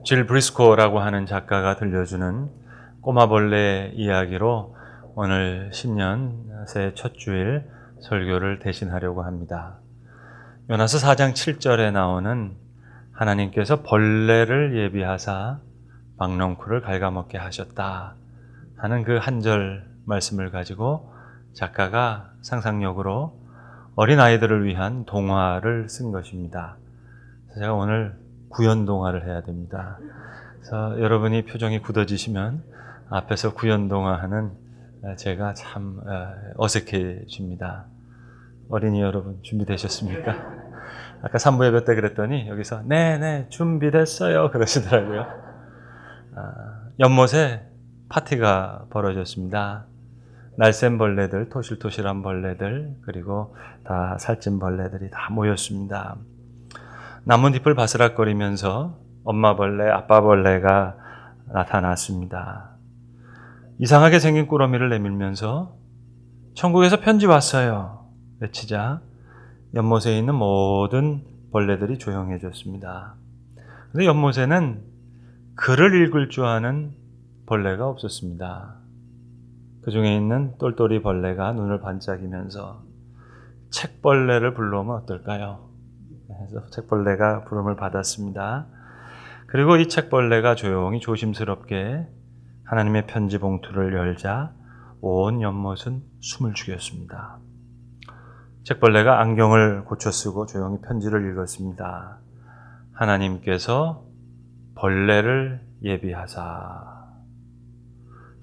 질 브리스코라고 하는 작가가 들려주는 꼬마벌레 이야기로 오늘 신년 새해 첫 주일 설교를 대신하려고 합니다. 요나서 4장 7절에 나오는 하나님께서 벌레를 예비하사 박넝쿨을 갉아먹게 하셨다 하는 그 한 절 말씀을 가지고 작가가 상상력으로 어린아이들을 위한 동화를 쓴 것입니다. 제가 오늘 구연 동화를 해야 됩니다. 그래서 여러분이 표정이 굳어지시면 앞에서 구연 동화하는 제가 참 어색해집니다. 어린이 여러분 준비되셨습니까? 아까 3부 예배 때 그랬더니 여기서 네 준비됐어요 그러시더라고요. 연못에 파티가 벌어졌습니다. 날쌘 벌레들, 토실토실한 벌레들, 그리고 다 살찐 벌레들이 다 모였습니다. 나뭇잎을 바스락거리면서 엄마 벌레, 아빠 벌레가 나타났습니다. 이상하게 생긴 꾸러미를 내밀면서 천국에서 편지 왔어요 외치자 연못에 있는 모든 벌레들이 조용해졌습니다. 그런데 연못에는 글을 읽을 줄 아는 벌레가 없었습니다. 그 중에 있는 똘똘이 벌레가 눈을 반짝이면서 책벌레를 불러오면 어떨까요? 그래서 책벌레가 부름을 받았습니다. 그리고 이 책벌레가 조용히 조심스럽게 하나님의 편지 봉투를 열자 온 연못은 숨을 죽였습니다. 책벌레가 안경을 고쳐 쓰고 조용히 편지를 읽었습니다. 하나님께서 벌레를 예비하사.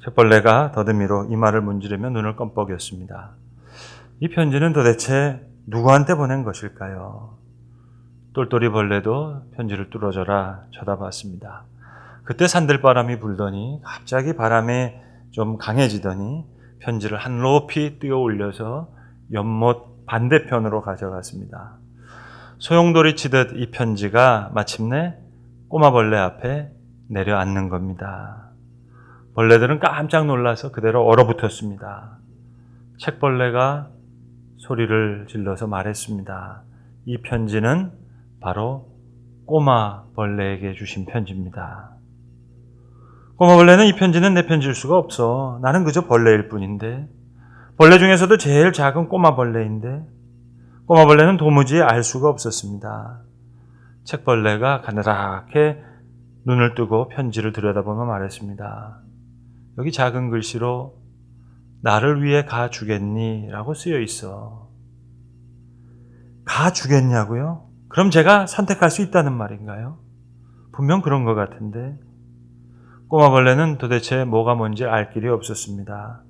책벌레가 더듬이로 이마를 문지르며 눈을 껌뻑였습니다. 이 편지는 도대체 누구한테 보낸 것일까요? 똘똘이 벌레도 편지를 뚫어져라 쳐다봤습니다. 그때 산들바람이 불더니 갑자기 바람이 좀 강해지더니 편지를 한 높이 뛰어 올려서 연못 반대편으로 가져갔습니다. 소용돌이 치듯 이 편지가 마침내 꼬마벌레 앞에 내려앉는 겁니다. 벌레들은 깜짝 놀라서 그대로 얼어붙었습니다. 책벌레가 소리를 질러서 말했습니다. 이 편지는 바로 꼬마벌레에게 주신 편지입니다. 꼬마벌레는 이 편지는 내 편지일 수가 없어. 나는 그저 벌레일 뿐인데. 벌레 중에서도 제일 작은 꼬마벌레인데. 꼬마벌레는 도무지 알 수가 없었습니다. 책벌레가 가느랗게 눈을 뜨고 편지를 들여다보며 말했습니다. 여기 작은 글씨로 나를 위해 가 주겠니? 라고 쓰여 있어. 가 주겠냐고요? 그럼 제가 선택할 수 있다는 말인가요? 분명 그런 것 같은데. 꼬마벌레는 도대체 뭐가 뭔지 알 길이 없었습니다.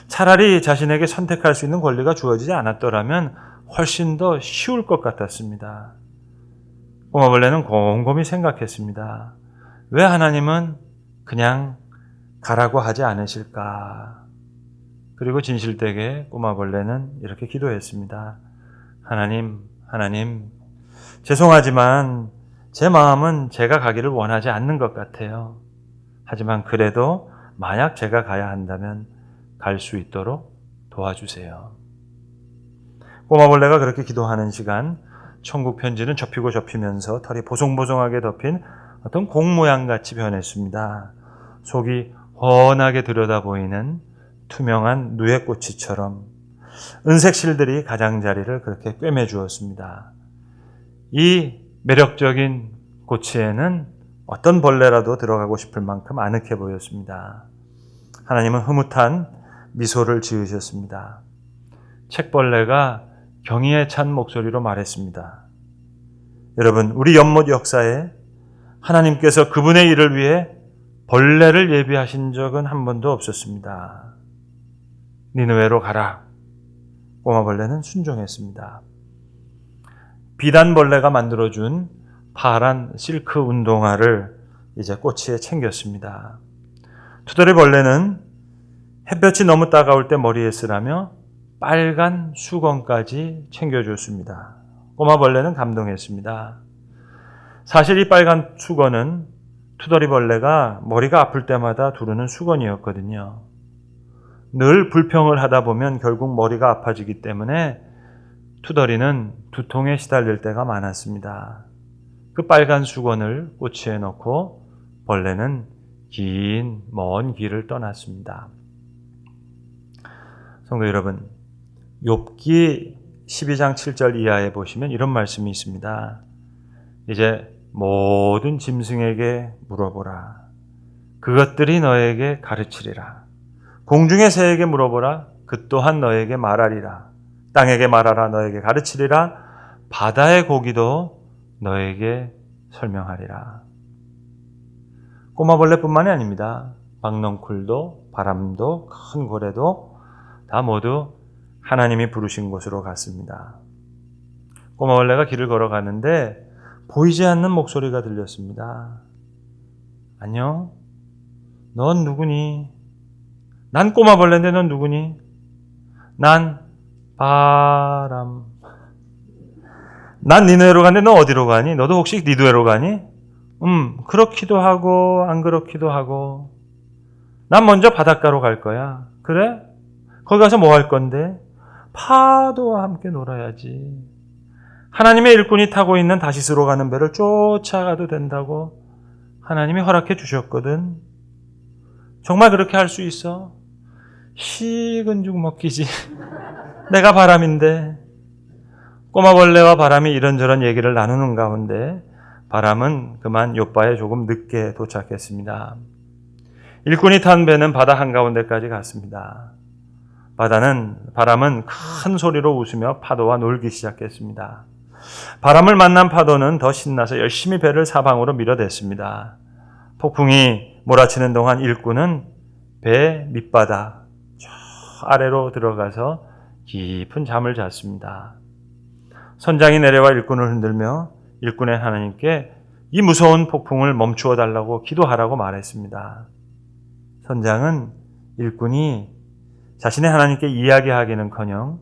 차라리 자신에게 선택할 수 있는 권리가 주어지지 않았더라면 훨씬 더 쉬울 것 같았습니다. 꼬마벌레는 곰곰이 생각했습니다. 왜 하나님은 그냥 가라고 하지 않으실까? 그리고 진실되게 꼬마벌레는 이렇게 기도했습니다. 하나님, 죄송하지만 제 마음은 제가 가기를 원하지 않는 것 같아요. 하지만 그래도 만약 제가 가야 한다면 갈 수 있도록 도와주세요. 꼬마벌레가 그렇게 기도하는 시간, 천국 편지는 접히고 접히면서 털이 보송보송하게 덮인 어떤 공 모양같이 변했습니다. 속이 훤하게 들여다보이는 투명한 누에꼬치처럼 은색 실들이 가장자리를 그렇게 꿰매주었습니다. 이 매력적인 꼬치에는 어떤 벌레라도 들어가고 싶을 만큼 아늑해 보였습니다. 하나님은 흐뭇한 미소를 지으셨습니다. 책벌레가 경의에 찬 목소리로 말했습니다. 여러분, 우리 연못 역사에 하나님께서 그분의 일을 위해 벌레를 예비하신 적은 한 번도 없었습니다. 니느웨로 가라. 꼬마벌레는 순종했습니다. 비단벌레가 만들어준 파란 실크 운동화를 이제 꼬치에 챙겼습니다. 투덜이벌레는 햇볕이 너무 따가울 때 머리에 쓰라며 빨간 수건까지 챙겨줬습니다. 꼬마벌레는 감동했습니다. 사실 이 빨간 수건은 투덜이벌레가 머리가 아플 때마다 두르는 수건이었거든요. 늘 불평을 하다 보면 결국 머리가 아파지기 때문에 투덜이는 두통에 시달릴 때가 많았습니다. 그 빨간 수건을 꼬치에 넣고 벌레는 긴 먼 길을 떠났습니다. 성도 여러분, 욥기 12장 7절 이하에 보시면 이런 말씀이 있습니다. 이제 모든 짐승에게 물어보라. 그것들이 너에게 가르치리라. 공중의 새에게 물어보라. 그 또한 너에게 말하리라. 땅에게 말하라. 너에게 가르치리라. 바다의 고기도 너에게 설명하리라. 꼬마벌레뿐만이 아닙니다. 박넝쿨도 바람도 큰 고래도 다 모두 하나님이 부르신 곳으로 갔습니다. 꼬마벌레가 길을 걸어가는데 보이지 않는 목소리가 들렸습니다. 안녕? 넌 누구니? 난 꼬마벌레인데 넌 누구니? 난 바람. 난 니누에로 가는데 너 어디로 가니? 너도 혹시 니누에로 가니? 그렇기도 하고 안 그렇기도 하고. 난 먼저 바닷가로 갈 거야. 그래? 거기 가서 뭐 할 건데? 파도와 함께 놀아야지. 하나님의 일꾼이 타고 있는 다시스로 가는 배를 쫓아가도 된다고 하나님이 허락해 주셨거든. 정말 그렇게 할 수 있어? 식은 죽 먹기지. 내가 바람인데. 꼬마벌레와 바람이 이런저런 얘기를 나누는 가운데 바람은 그만 욥바에 조금 늦게 도착했습니다. 일꾼이 탄 배는 바다 한가운데까지 갔습니다. 바람은 큰 소리로 웃으며 파도와 놀기 시작했습니다. 바람을 만난 파도는 더 신나서 열심히 배를 사방으로 밀어댔습니다. 폭풍이 몰아치는 동안 일꾼은 배 밑바닥 저 아래로 들어가서 깊은 잠을 잤습니다. 선장이 내려와 일꾼을 흔들며 일꾼의 하나님께 이 무서운 폭풍을 멈추어 달라고 기도하라고 말했습니다. 선장은 일꾼이 자신의 하나님께 이야기하기는커녕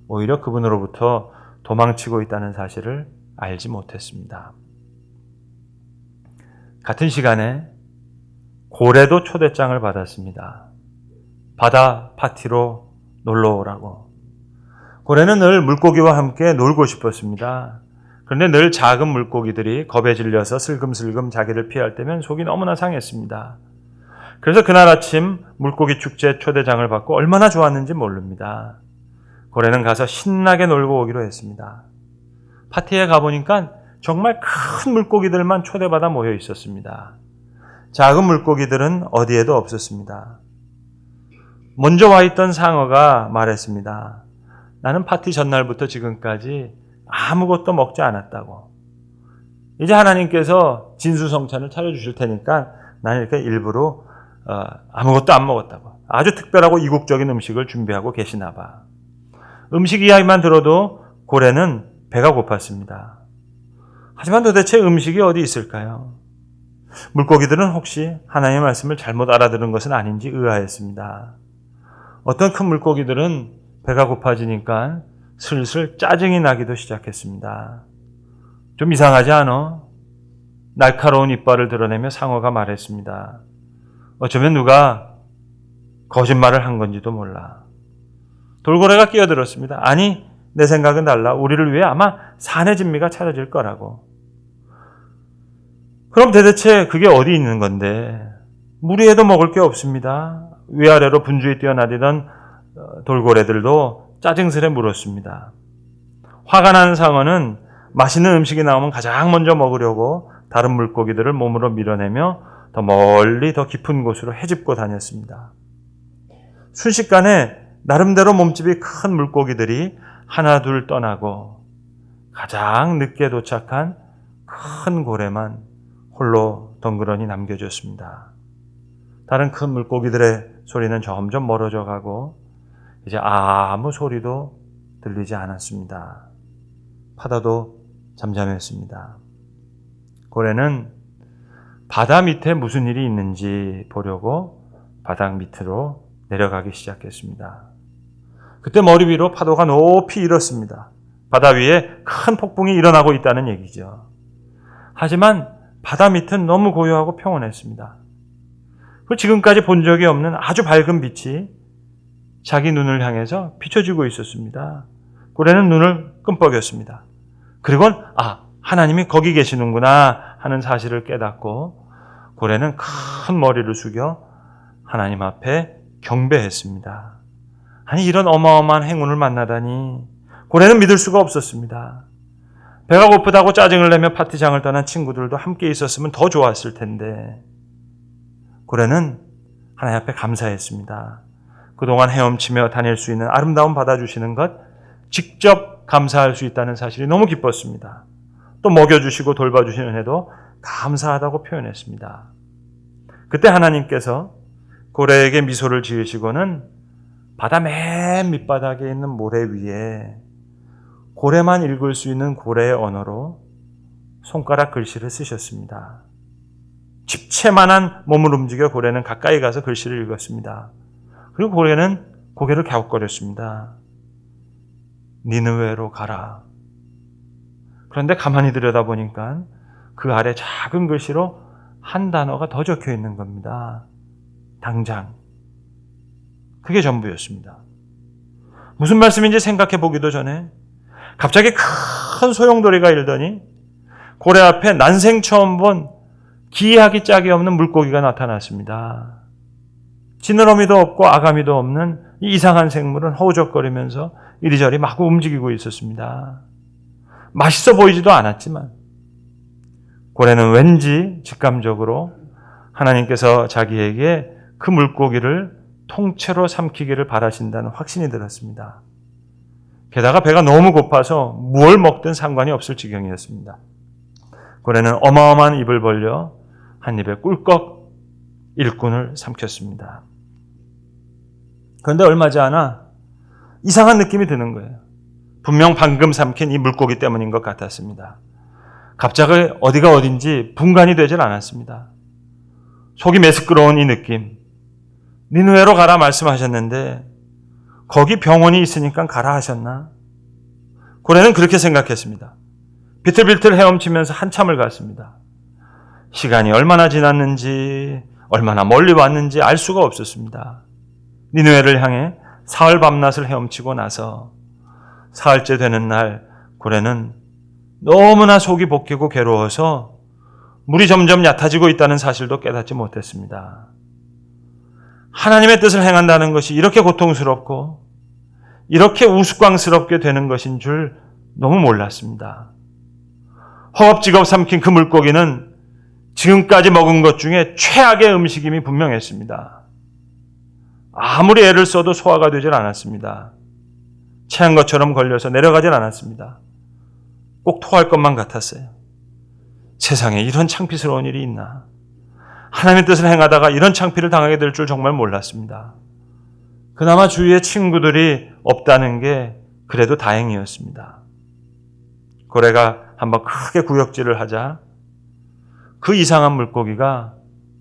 오히려 그분으로부터 도망치고 있다는 사실을 알지 못했습니다. 같은 시간에 고래도 초대장을 받았습니다. 바다 파티로 놀러 오라고. 고래는 늘 물고기와 함께 놀고 싶었습니다. 그런데 늘 작은 물고기들이 겁에 질려서 슬금슬금 자기를 피할 때면 속이 너무나 상했습니다. 그래서 그날 아침 물고기 축제 초대장을 받고 얼마나 좋았는지 모릅니다. 고래는 가서 신나게 놀고 오기로 했습니다. 파티에 가보니까 정말 큰 물고기들만 초대받아 모여 있었습니다. 작은 물고기들은 어디에도 없었습니다. 먼저 와 있던 상어가 말했습니다. 나는 파티 전날부터 지금까지 아무것도 먹지 않았다고. 이제 하나님께서 진수성찬을 차려주실 테니까 나는 이렇게 일부러 아무것도 안 먹었다고. 아주 특별하고 이국적인 음식을 준비하고 계시나 봐. 음식 이야기만 들어도 고래는 배가 고팠습니다. 하지만 도대체 음식이 어디 있을까요? 물고기들은 혹시 하나님의 말씀을 잘못 알아들은 것은 아닌지 의아했습니다. 어떤 큰 물고기들은 배가 고파지니까 슬슬 짜증이 나기도 시작했습니다. 좀 이상하지 않아? 날카로운 이빨을 드러내며 상어가 말했습니다. 어쩌면 누가 거짓말을 한 건지도 몰라. 돌고래가 끼어들었습니다. 아니, 내 생각은 달라. 우리를 위해 아마 산의 진미가 차려질 거라고. 그럼 대체 그게 어디 있는 건데? 물 위에도 먹을 게 없습니다. 위아래로 분주히 뛰어나르던 돌고래들도 짜증스레 물었습니다. 화가 난 상어는 맛있는 음식이 나오면 가장 먼저 먹으려고 다른 물고기들을 몸으로 밀어내며 더 멀리 더 깊은 곳으로 헤집고 다녔습니다. 순식간에 나름대로 몸집이 큰 물고기들이 하나 둘 떠나고 가장 늦게 도착한 큰 고래만 홀로 덩그러니 남겨졌습니다. 다른 큰 물고기들의 소리는 점점 멀어져 가고 이제 아무 소리도 들리지 않았습니다. 바다도 잠잠했습니다. 고래는 바다 밑에 무슨 일이 있는지 보려고 바닥 밑으로 내려가기 시작했습니다. 그때 머리 위로 파도가 높이 일었습니다. 바다 위에 큰 폭풍이 일어나고 있다는 얘기죠. 하지만 바다 밑은 너무 고요하고 평온했습니다. 지금까지 본 적이 없는 아주 밝은 빛이 자기 눈을 향해서 비춰지고 있었습니다. 고래는 눈을 끔뻑였습니다. 그리고는 하나님이 거기 계시는구나 하는 사실을 깨닫고 고래는 큰 머리를 숙여 하나님 앞에 경배했습니다. 아니, 이런 어마어마한 행운을 만나다니 고래는 믿을 수가 없었습니다. 배가 고프다고 짜증을 내며 파티장을 떠난 친구들도 함께 있었으면 더 좋았을 텐데 고래는 하나님 앞에 감사했습니다. 그동안 헤엄치며 다닐 수 있는 아름다운 바다 주시는 것 직접 감사할 수 있다는 사실이 너무 기뻤습니다. 또 먹여주시고 돌봐주시는 은혜도 감사하다고 표현했습니다. 그때 하나님께서 고래에게 미소를 지으시고는 바다 맨 밑바닥에 있는 모래 위에 고래만 읽을 수 있는 고래의 언어로 손가락 글씨를 쓰셨습니다. 집채만한 몸을 움직여 고래는 가까이 가서 글씨를 읽었습니다. 그리고 고래는 고개를 갸웃거렸습니다. 니느웨로 가라. 그런데 가만히 들여다보니까 그 아래 작은 글씨로 한 단어가 더 적혀 있는 겁니다. 당장. 그게 전부였습니다. 무슨 말씀인지 생각해 보기도 전에 갑자기 큰 소용돌이가 일더니 고래 앞에 난생 처음 본 기이하기 짝이 없는 물고기가 나타났습니다. 지느러미도 없고 아가미도 없는 이 이상한 생물은 허우적거리면서 이리저리 마구 움직이고 있었습니다. 맛있어 보이지도 않았지만 고래는 왠지 직감적으로 하나님께서 자기에게 그 물고기를 통째로 삼키기를 바라신다는 확신이 들었습니다. 게다가 배가 너무 고파서 무얼 먹든 상관이 없을 지경이었습니다. 고래는 어마어마한 입을 벌려 한 입에 꿀꺽 일꾼을 삼켰습니다. 그런데 얼마 지 않아 이상한 느낌이 드는 거예요. 분명 방금 삼킨 이 물고기 때문인 것 같았습니다. 갑자기 어디가 어딘지 분간이 되질 않았습니다. 속이 메스끄러운 이 느낌. 니느웨로 가라 말씀하셨는데 거기 병원이 있으니까 가라 하셨나? 고래는 그렇게 생각했습니다. 비틀비틀 헤엄치면서 한참을 갔습니다. 시간이 얼마나 지났는지 얼마나 멀리 왔는지 알 수가 없었습니다. 니느웨를 향해 사흘 밤낮을 헤엄치고 나서 사흘째 되는 날 고래는 너무나 속이 볶이고 괴로워서 물이 점점 얕아지고 있다는 사실도 깨닫지 못했습니다. 하나님의 뜻을 행한다는 것이 이렇게 고통스럽고 이렇게 우스꽝스럽게 되는 것인 줄 너무 몰랐습니다. 허겁지겁 삼킨 그 물고기는 지금까지 먹은 것 중에 최악의 음식임이 분명했습니다. 아무리 애를 써도 소화가 되질 않았습니다. 체한 것처럼 걸려서 내려가질 않았습니다. 꼭 토할 것만 같았어요. 세상에 이런 창피스러운 일이 있나. 하나님의 뜻을 행하다가 이런 창피를 당하게 될 줄 정말 몰랐습니다. 그나마 주위에 친구들이 없다는 게 그래도 다행이었습니다. 고래가 한번 크게 구역질을 하자 그 이상한 물고기가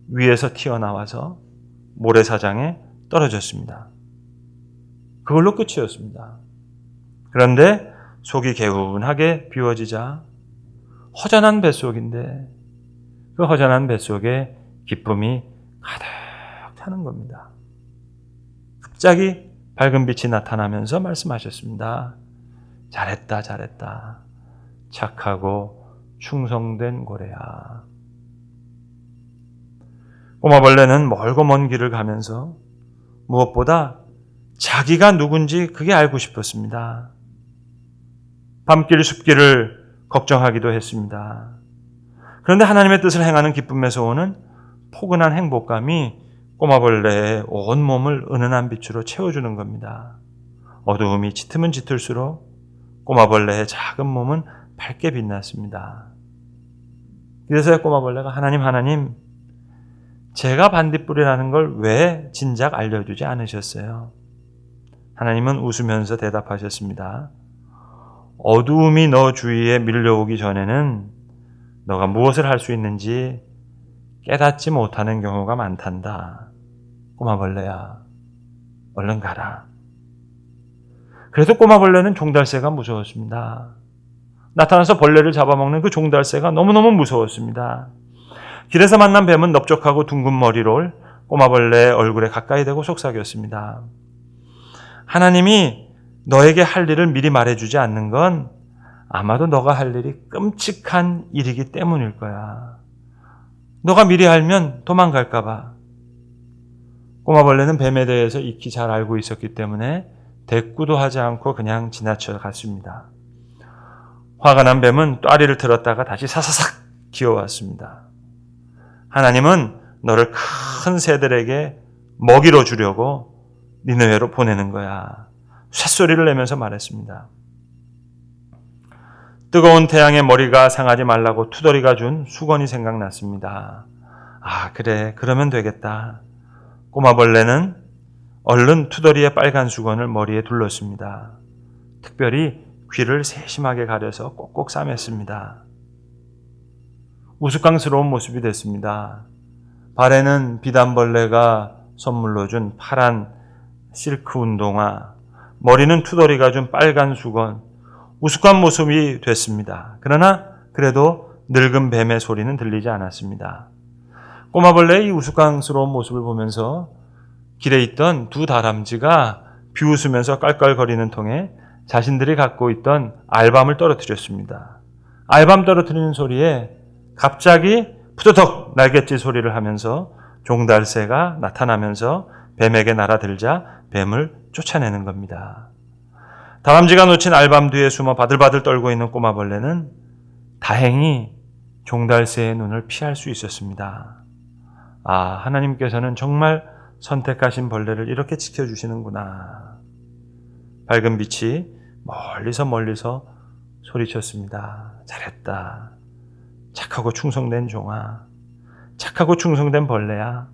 위에서 튀어나와서 모래사장에 떨어졌습니다. 그걸로 끝이었습니다. 그런데 속이 개운하게 비워지자 허전한 뱃속인데 그 허전한 뱃속에 기쁨이 가득 차는 겁니다. 갑자기 밝은 빛이 나타나면서 말씀하셨습니다. 잘했다, 잘했다. 착하고 충성된 고래야. 꼬마벌레는 멀고 먼 길을 가면서 무엇보다 자기가 누군지 그게 알고 싶었습니다. 밤길 숲길을 걱정하기도 했습니다. 그런데 하나님의 뜻을 행하는 기쁨에서 오는 포근한 행복감이 꼬마벌레의 온몸을 은은한 빛으로 채워주는 겁니다. 어두움이 짙으면 짙을수록 꼬마벌레의 작은 몸은 밝게 빛났습니다. 그래서 꼬마벌레가 하나님, 제가 반딧불이라는 걸 왜 진작 알려주지 않으셨어요? 하나님은 웃으면서 대답하셨습니다. 어두움이 너 주위에 밀려오기 전에는 너가 무엇을 할 수 있는지 깨닫지 못하는 경우가 많단다. 꼬마벌레야, 얼른 가라. 그래도 꼬마벌레는 종달새가 무서웠습니다. 나타나서 벌레를 잡아먹는 그 종달새가 너무너무 무서웠습니다. 길에서 만난 뱀은 넓적하고 둥근 머리로 꼬마벌레의 얼굴에 가까이 대고 속삭였습니다. 하나님이 너에게 할 일을 미리 말해주지 않는 건 아마도 너가 할 일이 끔찍한 일이기 때문일 거야. 너가 미리 알면 도망갈까봐. 꼬마벌레는 뱀에 대해서 익히 잘 알고 있었기 때문에 대꾸도 하지 않고 그냥 지나쳐 갔습니다. 화가 난 뱀은 또아리를 들었다가 다시 사사삭 기어왔습니다. 하나님은 너를 큰 새들에게 먹이로 주려고 니느웨로 보내는 거야. 쇳소리를 내면서 말했습니다. 뜨거운 태양에 머리가 상하지 말라고 투덜이가 준 수건이 생각났습니다. 아, 그래. 그러면 되겠다. 꼬마벌레는 얼른 투덜이의 빨간 수건을 머리에 둘렀습니다. 특별히 귀를 세심하게 가려서 꼭꼭 싸맸습니다. 우스꽝스러운 모습이 됐습니다. 발에는 비단벌레가 선물로 준 파란 실크 운동화, 머리는 투덜이가 준 빨간 수건, 우스꽝 모습이 됐습니다. 그러나 그래도 늙은 뱀의 소리는 들리지 않았습니다. 꼬마벌레의 이 우스꽝스러운 모습을 보면서 길에 있던 두 다람쥐가 비웃으면서 깔깔거리는 통에 자신들이 갖고 있던 알밤을 떨어뜨렸습니다. 알밤 떨어뜨리는 소리에 갑자기 푸드덕 날갯짓 소리를 하면서 종달새가 나타나면서 뱀에게 날아들자 뱀을 쫓아내는 겁니다. 다람쥐가 놓친 알밤 뒤에 숨어 바들바들 떨고 있는 꼬마벌레는 다행히 종달새의 눈을 피할 수 있었습니다. 아, 하나님께서는 정말 선택하신 벌레를 이렇게 지켜주시는구나. 밝은 빛이 멀리서 소리쳤습니다. 잘했다. 착하고 충성된 종아. 착하고 충성된 벌레야.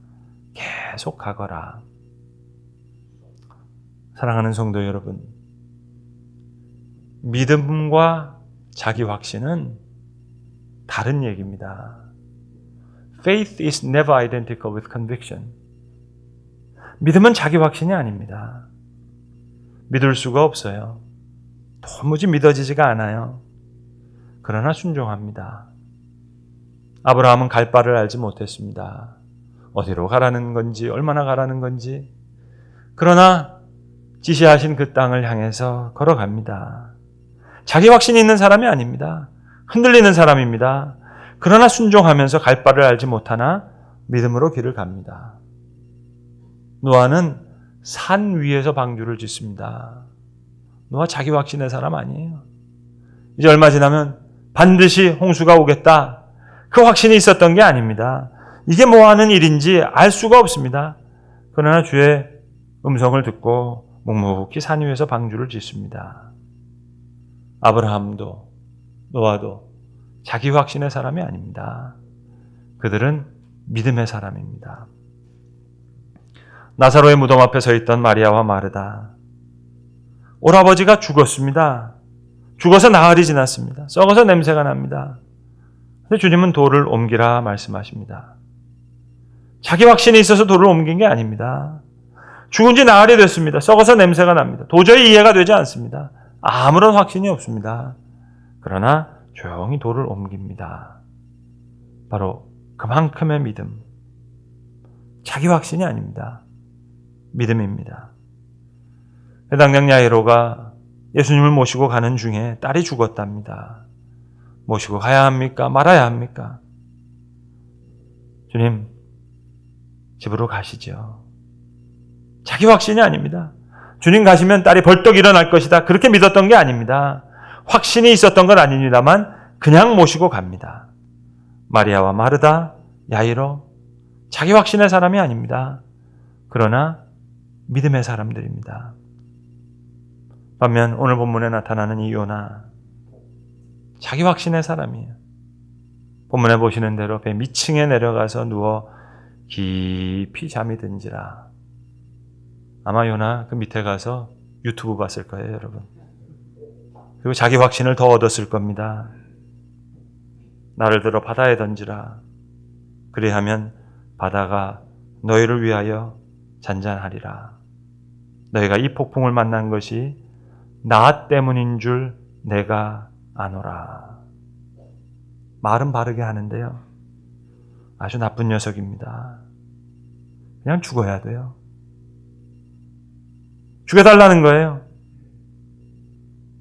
계속 가거라. 사랑하는 성도 여러분, 믿음과 자기 확신은 다른 얘기입니다. Faith is never identical with conviction. 믿음은 자기 확신이 아닙니다. 믿을 수가 없어요. 도무지 믿어지지가 않아요. 그러나 순종합니다. 아브라함은 갈 바를 알지 못했습니다. 어디로 가라는 건지, 얼마나 가라는 건지. 그러나 지시하신 그 땅을 향해서 걸어갑니다. 자기 확신이 있는 사람이 아닙니다. 흔들리는 사람입니다. 그러나 순종하면서 갈 바를 알지 못하나 믿음으로 길을 갑니다. 노아는 산 위에서 방주를 짓습니다. 노아 자기 확신의 사람 아니에요. 이제 얼마 지나면 반드시 홍수가 오겠다. 그 확신이 있었던 게 아닙니다. 이게 뭐 하는 일인지 알 수가 없습니다. 그러나 주의 음성을 듣고 묵묵히 산 위에서 방주를 짓습니다. 아브라함도 노아도 자기 확신의 사람이 아닙니다. 그들은 믿음의 사람입니다. 나사로의 무덤 앞에 서 있던 마리아와 마르다. 오라버지가 죽었습니다. 죽어서 나흘이 지났습니다. 썩어서 냄새가 납니다. 근데 주님은 돌을 옮기라 말씀하십니다. 자기 확신이 있어서 돌을 옮긴 게 아닙니다. 죽은 지 나흘이 됐습니다. 썩어서 냄새가 납니다. 도저히 이해가 되지 않습니다. 아무런 확신이 없습니다. 그러나 조용히 돌을 옮깁니다. 바로 그만큼의 믿음. 자기 확신이 아닙니다. 믿음입니다. 해당장 야이로가 예수님을 모시고 가는 중에 딸이 죽었답니다. 모시고 가야 합니까? 말아야 합니까? 주님, 집으로 가시죠. 자기 확신이 아닙니다. 주님 가시면 딸이 벌떡 일어날 것이다. 그렇게 믿었던 게 아닙니다. 확신이 있었던 건 아닙니다만 그냥 모시고 갑니다. 마리아와 마르다, 야이로, 자기 확신의 사람이 아닙니다. 그러나 믿음의 사람들입니다. 반면 오늘 본문에 나타나는 이 요나, 자기 확신의 사람이에요. 본문에 보시는 대로 배 밑층에 내려가서 누워 깊이 잠이 든지라. 아마 요나 그 밑에 가서 유튜브 봤을 거예요, 여러분. 그리고 자기 확신을 더 얻었을 겁니다. 나를 들어 바다에 던지라. 그리하면 바다가 너희를 위하여 잔잔하리라. 너희가 이 폭풍을 만난 것이 나 때문인 줄 내가 아노라. 말은 바르게 하는데요. 아주 나쁜 녀석입니다. 그냥 죽어야 돼요. 죽여달라는 거예요.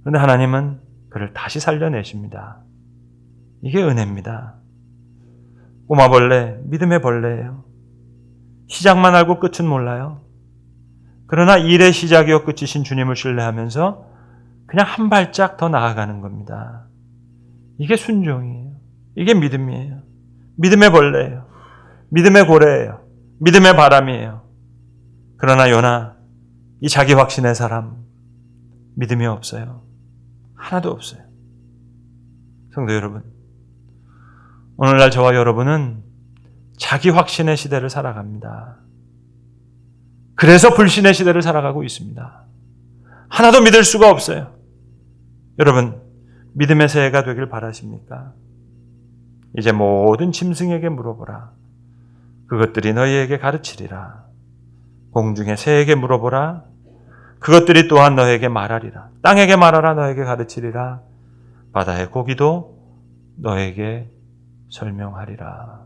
그런데 하나님은 그를 다시 살려내십니다. 이게 은혜입니다. 꼬마벌레, 믿음의 벌레예요. 시작만 알고 끝은 몰라요. 그러나 일의 시작이요 끝이신 주님을 신뢰하면서 그냥 한 발짝 더 나아가는 겁니다. 이게 순종이에요. 이게 믿음이에요. 믿음의 벌레예요. 믿음의 고래예요. 믿음의 바람이에요. 그러나 요나, 이 자기 확신의 사람, 믿음이 없어요. 하나도 없어요. 성도 여러분, 오늘날 저와 여러분은 자기 확신의 시대를 살아갑니다. 그래서 불신의 시대를 살아가고 있습니다. 하나도 믿을 수가 없어요. 여러분, 믿음의 새해가 되길 바라십니까? 이제 모든 짐승에게 물어보라. 그것들이 너희에게 가르치리라. 공중의 새에게 물어보라. 그것들이 또한 너에게 말하리라. 땅에게 말하라. 너에게 가르치리라. 바다의 고기도 너에게 설명하리라.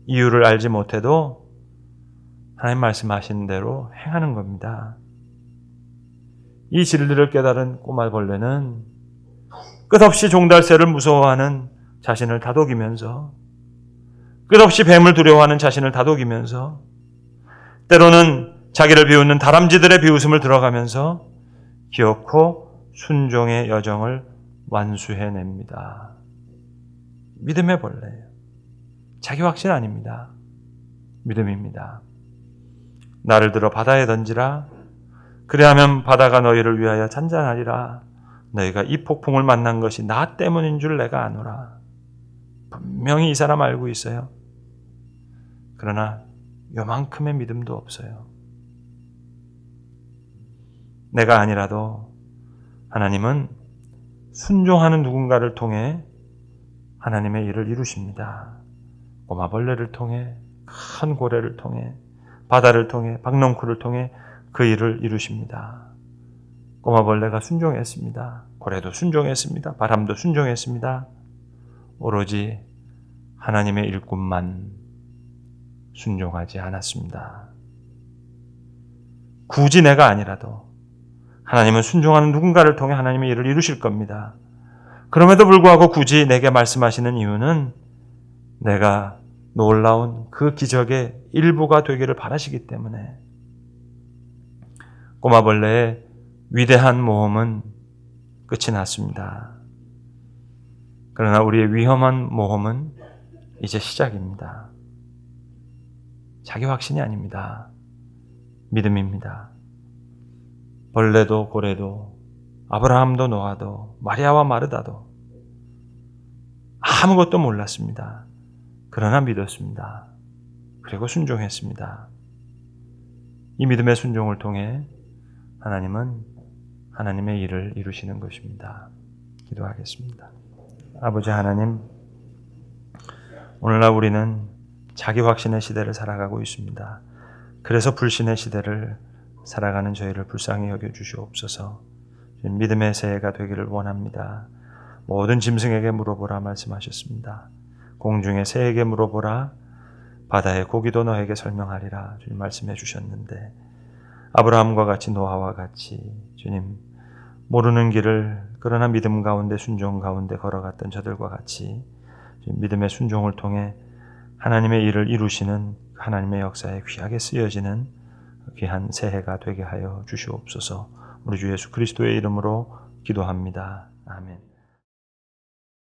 이유를 알지 못해도 하나님 말씀하신 대로 행하는 겁니다. 이 진리를 깨달은 꼬마벌레는 끝없이 종달새를 무서워하는 자신을 다독이면서, 끝없이 뱀을 두려워하는 자신을 다독이면서, 때로는 자기를 비웃는 다람쥐들의 비웃음을 들어가면서 기어코 순종의 여정을 완수해냅니다. 믿음의 벌레예요. 자기 확신 아닙니다. 믿음입니다. 나를 들어 바다에 던지라. 그리하면 바다가 너희를 위하여 잔잔하리라. 너희가 이 폭풍을 만난 것이 나 때문인 줄 내가 아노라. 분명히 이 사람 알고 있어요. 그러나 요만큼의 믿음도 없어요. 내가 아니라도 하나님은 순종하는 누군가를 통해 하나님의 일을 이루십니다. 꼬마벌레를 통해, 큰 고래를 통해, 바다를 통해, 박넝쿨을 통해 그 일을 이루십니다. 꼬마벌레가 순종했습니다. 고래도 순종했습니다. 바람도 순종했습니다. 오로지 하나님의 일꾼만 순종하지 않았습니다. 굳이 내가 아니라도 하나님은 순종하는 누군가를 통해 하나님의 일을 이루실 겁니다. 그럼에도 불구하고 굳이 내게 말씀하시는 이유는 내가 놀라운 그 기적의 일부가 되기를 바라시기 때문에. 꼬마벌레의 위대한 모험은 끝이 났습니다. 그러나 우리의 위험한 모험은 이제 시작입니다. 자기 확신이 아닙니다. 믿음입니다. 벌레도 고래도 아브라함도 노아도 마리아와 마르다도 아무것도 몰랐습니다. 그러나 믿었습니다. 그리고 순종했습니다. 이 믿음의 순종을 통해 하나님은 하나님의 일을 이루시는 것입니다. 기도하겠습니다. 아버지 하나님, 오늘날 우리는 자기 확신의 시대를 살아가고 있습니다. 그래서 불신의 시대를 살아가는 저희를 불쌍히 여겨주시옵소서. 믿음의 새해가 되기를 원합니다. 모든 짐승에게 물어보라 말씀하셨습니다. 공중의 새에게 물어보라. 바다의 고기도 너에게 설명하리라. 주님 말씀해 주셨는데, 아브라함과 같이 노아와 같이 주님 모르는 길을 그러나 믿음 가운데 순종 가운데 걸어갔던 저들과 같이 믿음의 순종을 통해 하나님의 일을 이루시는 하나님의 역사에 귀하게 쓰여지는 귀한 새해가 되게 하여 주시옵소서. 우리 주 예수 그리스도의 이름으로 기도합니다. 아멘.